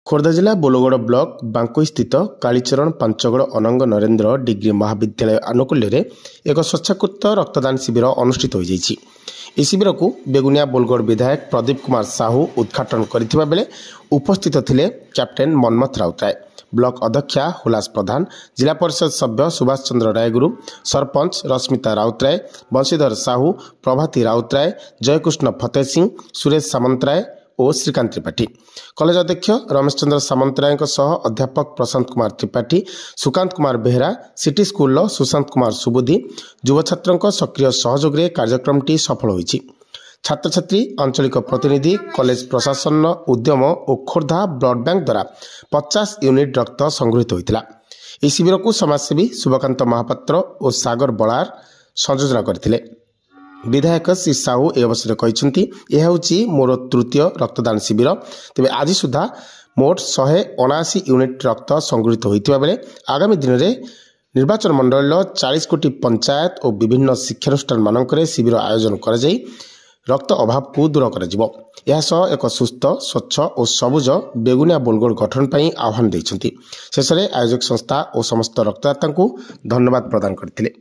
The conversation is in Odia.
ଖୋର୍ଦ୍ଧା ଜିଲ୍ଲା ବୋଲଗଡ଼ ବ୍ଲକ ବାଙ୍କୋଇ ସ୍ଥିତ କାଳୀଚରଣ ପାଞ୍ଚଗଡ଼ ଅନଙ୍ଗ ନରେନ୍ଦ୍ର ଡିଗ୍ରୀ ମହାବିଦ୍ୟାଳୟ ଆନୁକୂଲ୍ୟରେ ଏକ ସ୍ୱେଚ୍ଛାକୃତ ରକ୍ତଦାନ ଶିବିର ଅନୁଷ୍ଠିତ ହୋଇଯାଇଛି। ଏହି ଶିବିରକୁ ବେଗୁନିଆ ବୋଲଗଡ଼ ବିଧାୟକ ପ୍ରଦୀପ କୁମାର ସାହୁ ଉଦ୍ଘାଟନ କରିଥିବା ବେଳେ ଉପସ୍ଥିତ ଥିଲେ କ୍ୟାପ୍ଟେନ୍ ମନ୍ମଥ ରାଉତରାୟ, ବ୍ଲକ ଅଧ୍ୟକ୍ଷା ହୁଲାସ ପ୍ରଧାନ, ଜିଲ୍ଲା ପରିଷଦ ସଭ୍ୟ ସୁଭାଷ ଚନ୍ଦ୍ର ରାୟଗୁରୁ, ସରପଞ୍ଚ ରଶ୍ମିତା ରାଉତରାୟ, ବଂଶୀଧର ସାହୁ, ପ୍ରଭାତୀ ରାଉତରାୟ, ଜୟକୃଷ୍ଣ ଫତେହ ସିଂ, ସୁରେଶ ସାମନ୍ତରାୟ ଓ ଶ୍ରୀକାନ୍ତ ତ୍ରିପାଠୀ। କଲେଜ ଅଧ୍ୟକ୍ଷ ରମେଶ ଚନ୍ଦ୍ର ସାମନ୍ତରାୟଙ୍କ ସହ ଅଧ୍ୟାପକ ପ୍ରଶାନ୍ତ କୁମାର ତ୍ରିପାଠୀ, ସୁକାନ୍ତ କୁମାର ବେହେରା, ସିଟି ସ୍କୁଲର ସୁଶାନ୍ତ କୁମାର ସୁବୁଦ୍ଧି, ଯୁବ ଛାତ୍ରଙ୍କ ସକ୍ରିୟ ସହଯୋଗରେ କାର୍ଯ୍ୟକ୍ରମଟି ସଫଳ ହୋଇଛି। ଛାତ୍ରଛାତ୍ରୀ, ଆଞ୍ଚଳିକ ପ୍ରତିନିଧି, କଲେଜ ପ୍ରଶାସନର ଉଦ୍ୟମ ଓ ଖୋର୍ଦ୍ଧା ବ୍ଲଡ୍ ବ୍ୟାଙ୍କ ଦ୍ୱାରା 50 ୟୁନିଟ୍ ରକ୍ତ ସଂଗୃହୀତ ହୋଇଥିଲା। ଏହି ଶିବିରକୁ ସମାଜସେବୀ ଶୁଭକାନ୍ତ ମହାପାତ୍ର ଓ ସାଗର ବଳାର ସଂଯୋଜନା କରିଥିଲେ। ବିଧାୟକ ଶ୍ରୀ ସାହୁ ଏ ଅବସରରେ କହିଛନ୍ତି, ଏହା ହେଉଛି ମୋର ତୃତୀୟ ରକ୍ତଦାନ ଶିବିର। ତେବେ ଆଜି ସୁଦ୍ଧା ମୋଟ 179 ୟୁନିଟ୍ ରକ୍ତ ସଂଗୃହୀତ ହୋଇଥିବା ବେଳେ ଆଗାମୀ ଦିନରେ ନିର୍ବାଚନ ମଣ୍ଡଳୀର 40 କୋଟି ପଞ୍ଚାୟତ ଓ ବିଭିନ୍ନ ଶିକ୍ଷାନୁଷ୍ଠାନମାନଙ୍କରେ ଶିବିର ଆୟୋଜନ କରାଯାଇ ରକ୍ତ ଅଭାବକୁ ଦୂର କରାଯିବ। ଏହାସହ ଏକ ସୁସ୍ଥ, ସ୍ୱଚ୍ଛ ଓ ସବୁଜ ବେଗୁନିଆ ବୋଲଗଡ଼ ଗଠନ ପାଇଁ ଆହ୍ୱାନ ଦେଇଛନ୍ତି। ଶେଷରେ ଆୟୋଜକ ସଂସ୍ଥା ଓ ସମସ୍ତ ରକ୍ତଦାତାଙ୍କୁ ଧନ୍ୟବାଦ ପ୍ରଦାନ କରିଥିଲେ।